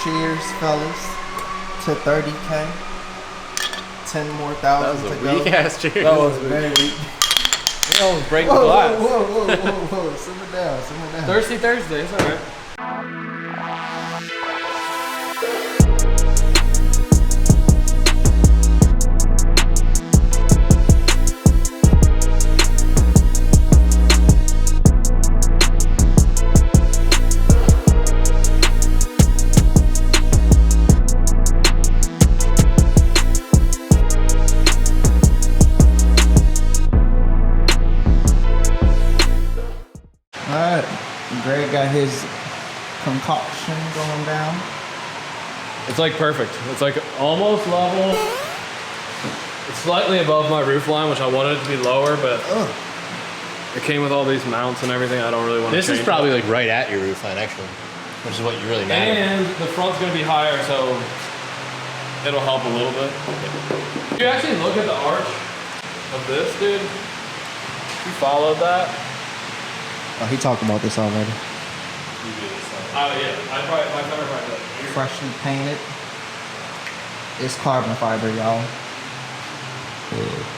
Cheers, fellas, to 30K. 10 more thousand to go. That was a weak ass cheers. That was very weak. You almost break the glass. Whoa. Simmer down. Thirsty Thursday, it's alright. Alright, Greg got his concoction going down. It's like perfect. It's like almost level. It's slightly above my roof line, which I wanted it to be lower, but it came with all these mounts and everything. I don't really want to change. This is probably like right at your roof line, actually, which is what you really matter. And the front's gonna be higher, so it'll help a little bit. If you actually look at the arch of this, dude, you followed that. Oh, he talked about this already. Yeah, my cover probably does. Freshly painted. It's carbon fiber, y'all.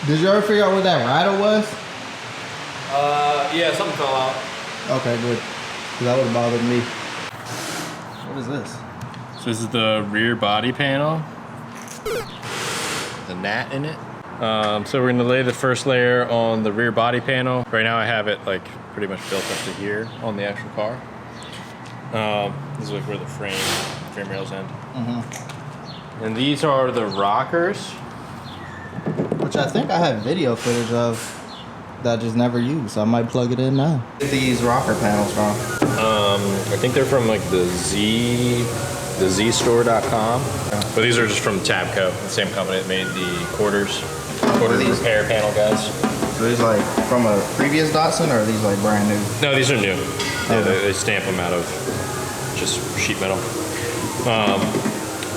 Did you ever figure out what that rider was? Yeah, something fell out. Okay, good. 'Cause that would have bothered me. What is this? So this is the rear body panel. The gnat in it. So we're gonna lay the first layer on the rear body panel. Right now I have it like pretty much built up to here on the actual car. This is like where the frame rails end. And these are the rockers. Which I think I have video footage of that I just never used. So I might plug it in now. Where are these rocker panels from? I think they're from like the zstore.com. But these are just from Tabco, the same company that made the quarter repair panel guys. So these like from a previous Datsun, or are these like brand new? No, these are new. Yeah, they stamp them out of just sheet metal.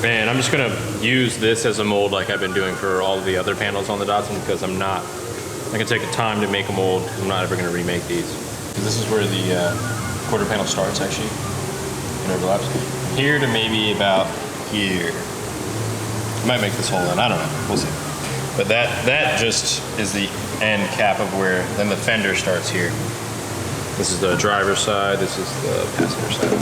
And I'm just gonna use this as a mold like I've been doing for all of the other panels on the Datsun, because I can take the time to make a mold. I'm not ever gonna remake these. This is where the quarter panel starts actually, and overlaps. Here to maybe about here. I might make this hole in, I don't know, we'll see. But that just is the end cap of where, then the fender starts here. This is the driver's side, this is the passenger side.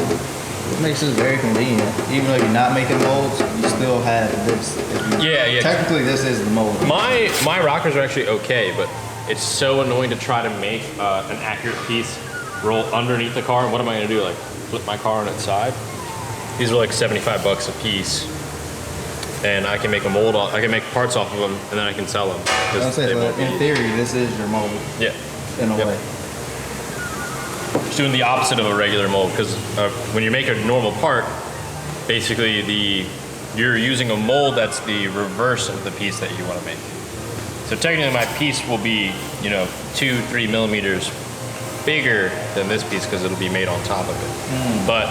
It makes this very convenient. Even though you're not making molds, you still have this. Yeah. Technically, this is the mold. My rockers are actually okay, but it's so annoying to try to make an accurate piece roll underneath the car. And what am I gonna do? Like flip my car on its side? These are like 75 bucks a piece. And I can make a mold, I can make parts off of them, and then I can sell them. In theory, this is your mold. Yeah. In a way. Just doing the opposite of a regular mold, because when you make a normal part, basically you're using a mold that's the reverse of the piece that you want to make. So technically my piece will be, 2-3 millimeters bigger than this piece because it'll be made on top of it. But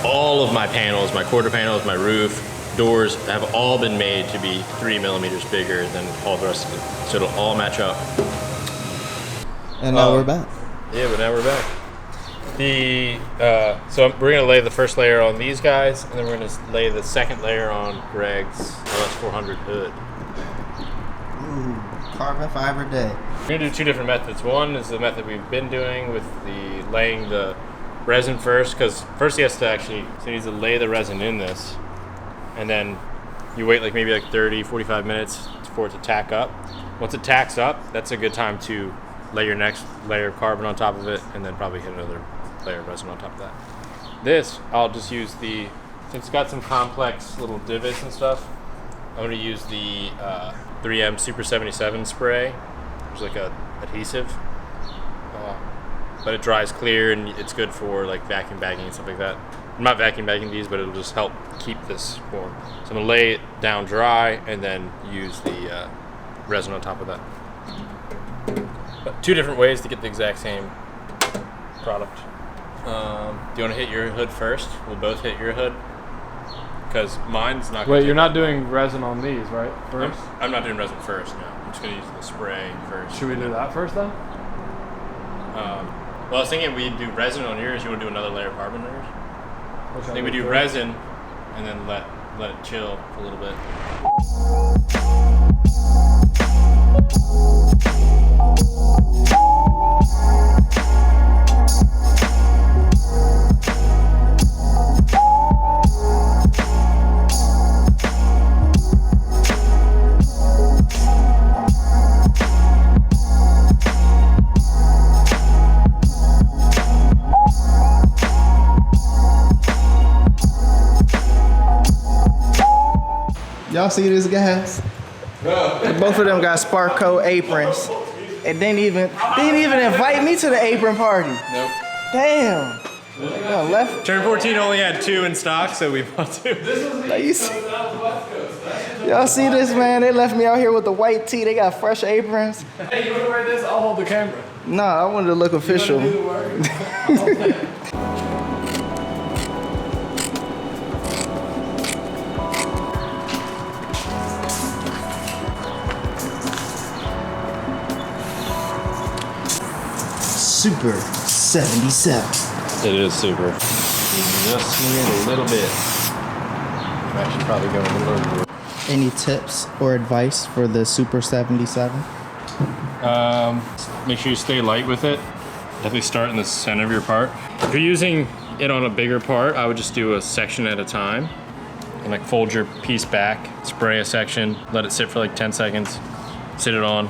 all of my panels, my quarter panels, my roof, doors have all been made to be 3 millimeters bigger than all the rest of it. So it'll all match up. And now we're back. Yeah, but now we're back. So we're gonna lay the first layer on these guys, and then we're gonna lay the second layer on Gregs LS400 hood. Ooh, carbon fiber day. We're gonna do two different methods. One is the method we've been doing with the laying the resin first, because first he needs to lay the resin in this, and then you wait maybe 30-45 minutes for it to tack up. Once it tacks up, that's a good time to lay your next layer of carbon on top of it, and then probably hit another layer of resin on top of that. This, I'll just use since it's got some complex little divots and stuff, I'm going to use the 3M Super 77 spray, which is like a adhesive, but it dries clear and it's good for vacuum bagging and stuff like that. I'm not vacuum bagging these, but it'll just help keep this warm. So I'm going to lay it down dry and then use the resin on top of that. But two different ways to get the exact same product. Do you want to hit your hood first? We'll both hit your hood, because mine's not. Wait, you're not doing resin on these, right? First? I'm not doing resin first. No, I'm just gonna use the spray first. Should we do that first then? Well, I was thinking we'd do resin on yours. You want to do another layer of carbon on yours? I think we do resin, and then let it chill for a little bit. Y'all see this, guys? Both of them got Sparko aprons. And didn't even invite me to the apron party. Nope. Damn. Left. Turn 14 only had 2 in stock, so we bought 2. Y'all see this, man? They left me out here with the white tee. They got fresh aprons. Hey, you wanna wear this? I'll hold the camera. Nah, I wanted to look official. Super 77. It is super. Just need a little bit. I'm actually probably going a little over. Any tips or advice for the Super 77? Make sure you stay light with it. Definitely start in the center of your part. If you're using it on a bigger part, I would just do a section at a time. And like fold your piece back, spray a section, let it sit for like 10 seconds, sit it on.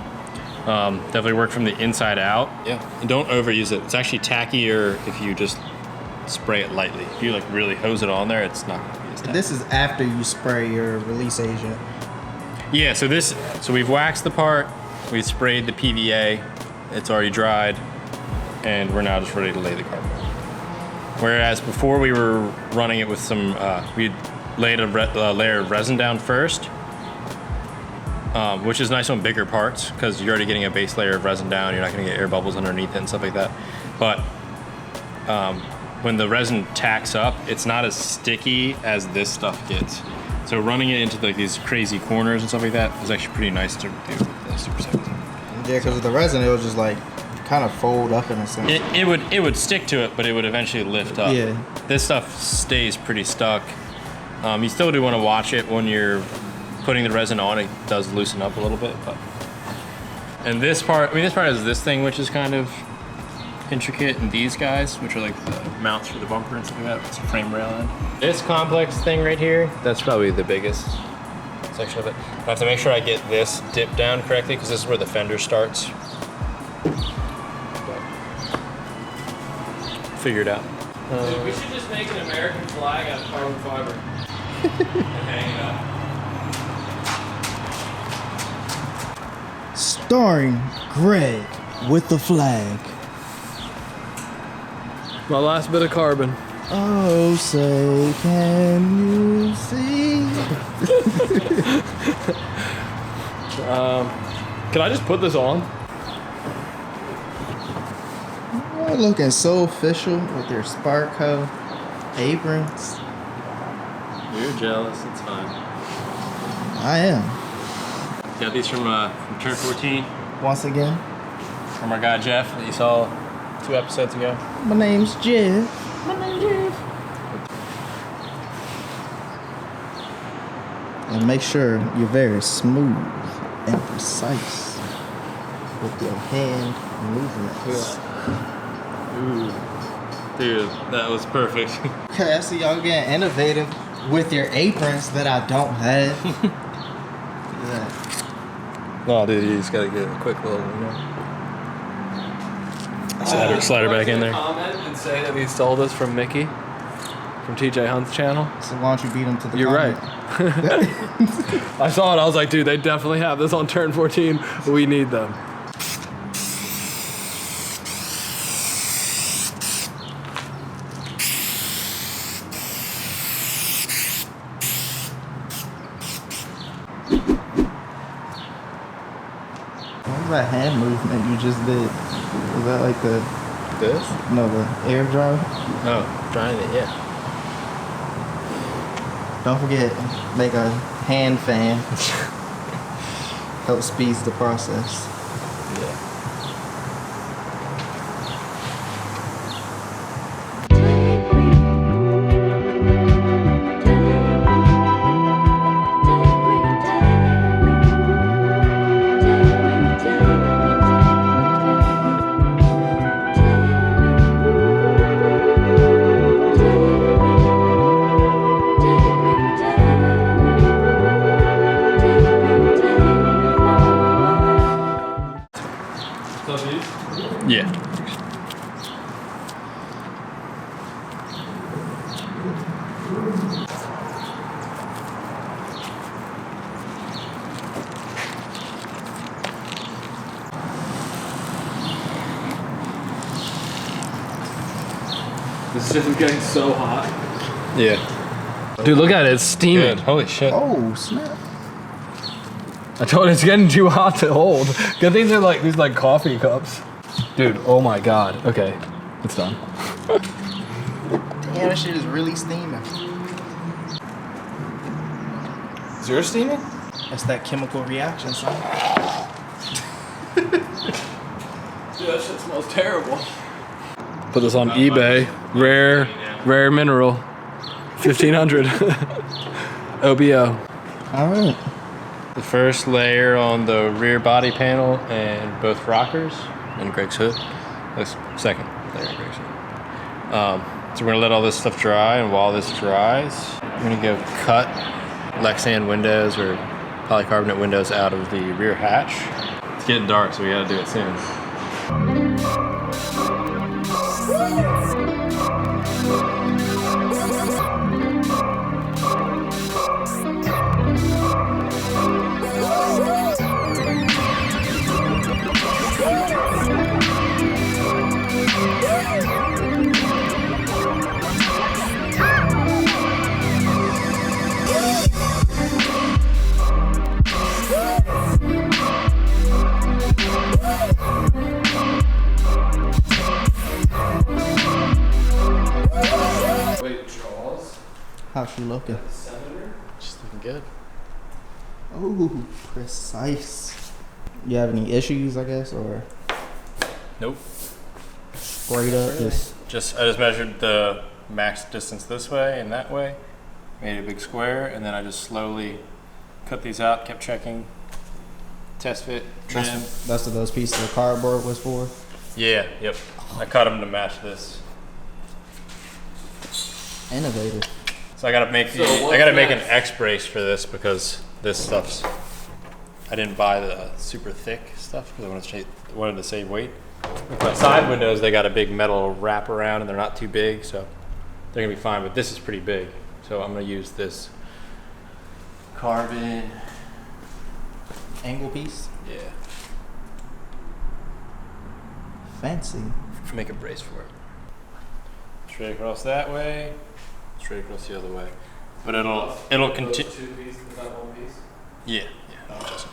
Definitely work from the inside out. Yeah. And don't overuse it. It's actually tackier if you just spray it lightly. If you like really hose it on there, it's not gonna be as tacky. This is after you spray your release agent. Yeah, so we've waxed the part, we've sprayed the PVA, it's already dried, and we're now just ready to lay the carbon. Whereas before we were running it with some, we laid a layer of resin down first, which is nice on bigger parts because you're already getting a base layer of resin down. You're not going to get air bubbles underneath it and stuff like that. But when the resin tacks up, it's not as sticky as this stuff gets. So running it into like these crazy corners and stuff like that is actually pretty nice to do with the Super 77. Yeah, because with the resin, it was just like kind of fold up in a sense. It would stick to it, but it would eventually lift up. Yeah. This stuff stays pretty stuck. You still do want to watch it when you're putting the resin on. It does loosen up a little bit, but. And this part, this part has this thing which is kind of intricate, and these guys, which are like the mounts for the bumper and stuff like that. It's a frame rail end. This complex thing right here, that's probably the biggest section of it. I have to make sure I get this dipped down correctly because this is where the fender starts. Figure it out. Dude, we should just make an American flag out of carbon fiber and hang it up. Starring Greg with the flag. My last bit of carbon. Oh, say can you see? Can I just put this on? You're looking so official with your Sparko aprons. You're jealous, it's fine. I am. Got these from Turn 14 Once again, from our guy Jeff that you saw 2 episodes ago. my name's Jeff. And make sure you're very smooth and precise with your hand movements. Ooh. Dude, that was perfect. Okay, I see y'all getting innovative with your aprons that I don't have. Yeah. Oh, dude, you just gotta get a quick little, Slide her back in there. Comment and say that he stole this from Mickey from TJ Hunt's channel. So why don't you beat him to the You're comment? right. I saw it. I was like, dude, they definitely have this on Turn 14. We need them. What was that hand movement you just did? Was that like the This? no the air dry? Oh, trying it, yeah. Don't forget, make a hand fan. Help speeds the process. Yeah. This shit is getting so hot. Yeah. Dude, look at it. It's steaming. Good. Holy shit. Oh, snap. I told you it's getting too hot to hold. Good things are like these like coffee cups. Dude, oh my god. Okay, it's done. Damn, this shit is really steaming. Is yours steaming? That's that chemical reaction, son. Dude, that shit smells terrible. Put this on eBay. Rare mineral. 1500. OBO. Alright. The first layer on the rear body panel and both rockers and Greg's hood. That's second layer of Greg's hood. So we're gonna let all this stuff dry, and while this dries, we're gonna go cut Lexan windows or polycarbonate windows out of the rear hatch. It's getting dark, so we gotta do it soon. How's she looking? She's looking good. Ooh, precise. You have any issues, I guess, or Nope. straight up just I just measured the max distance this way and that way, made a big square, and then I just slowly cut these out, kept checking, test fit, trim. that's what those pieces of cardboard was for? Yeah, yep. I cut them to match this. Innovative. So I gotta make an X brace for this because this stuff's. I didn't buy the super thick stuff because I wanted to save weight. With my side windows, they got a big metal wrap around and they're not too big, so they're gonna be fine. But this is pretty big, so I'm gonna use this carbon Angle piece? Yeah. Fancy. Make a brace for it. Straight across that way, straight across the other way. But it'll continue. Two pieces, is that one piece? Yeah, just.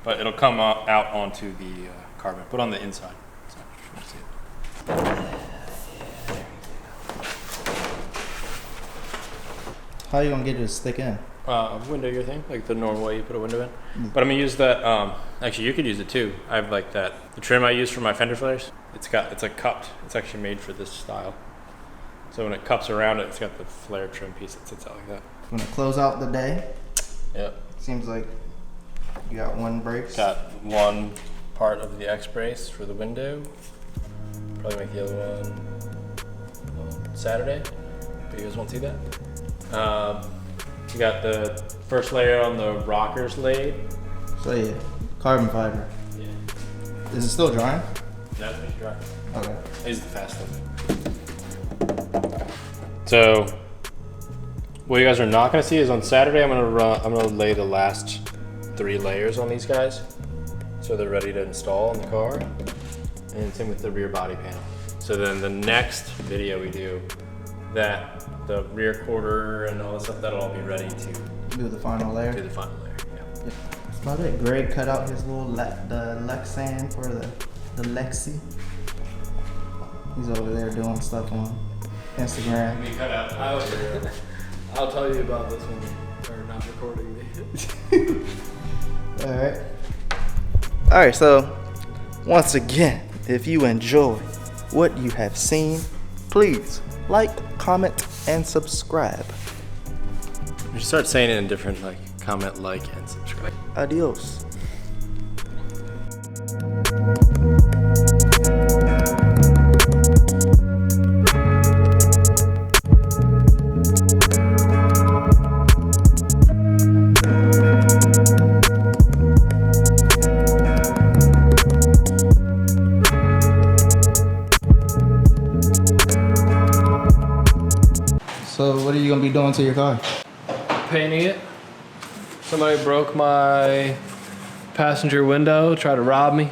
But it'll come out onto the carbon, but on the inside. So, you see it. How are you gonna get it to stick in? Window your thing, like the normal way you put a window in. But I'm gonna use that. Actually, you could use it too. I have like that. The trim I use for my fender flares. It's like cupped. It's actually made for this style. So when it cups around it, it's got the flare trim piece that sits out like that. I'm gonna close out the day. Yep. Seems like you got one brace. Got one part of the X brace for the window. Probably make the other one on Saturday. But you guys won't see that. You got the first layer on the rockers laid. So yeah, carbon fiber. Yeah. Is it still drying? No, it's dry. Okay. Here's the fast one. So, what you guys are not going to see is on Saturday I'm gonna lay the last 3 layers on these guys, so they're ready to install in the car. And same with the rear body panel. So then the next video we do, that the rear quarter and all that stuff, that'll all be ready to Do the final layer. do the final layer. Yeah. That's about it. Greg cut out his little the Lexan for the Lexi. He's over there doing stuff on Instagram. We cut out. I'll tell you about this when they're not recording me. Alright. Alright, so once again, if you enjoy what you have seen, please like, comment, and subscribe. You should start saying it in different, like, comment, like, and subscribe. Adios. So what are you gonna be doing to your car? Painting it. Somebody broke my passenger window, tried to rob me.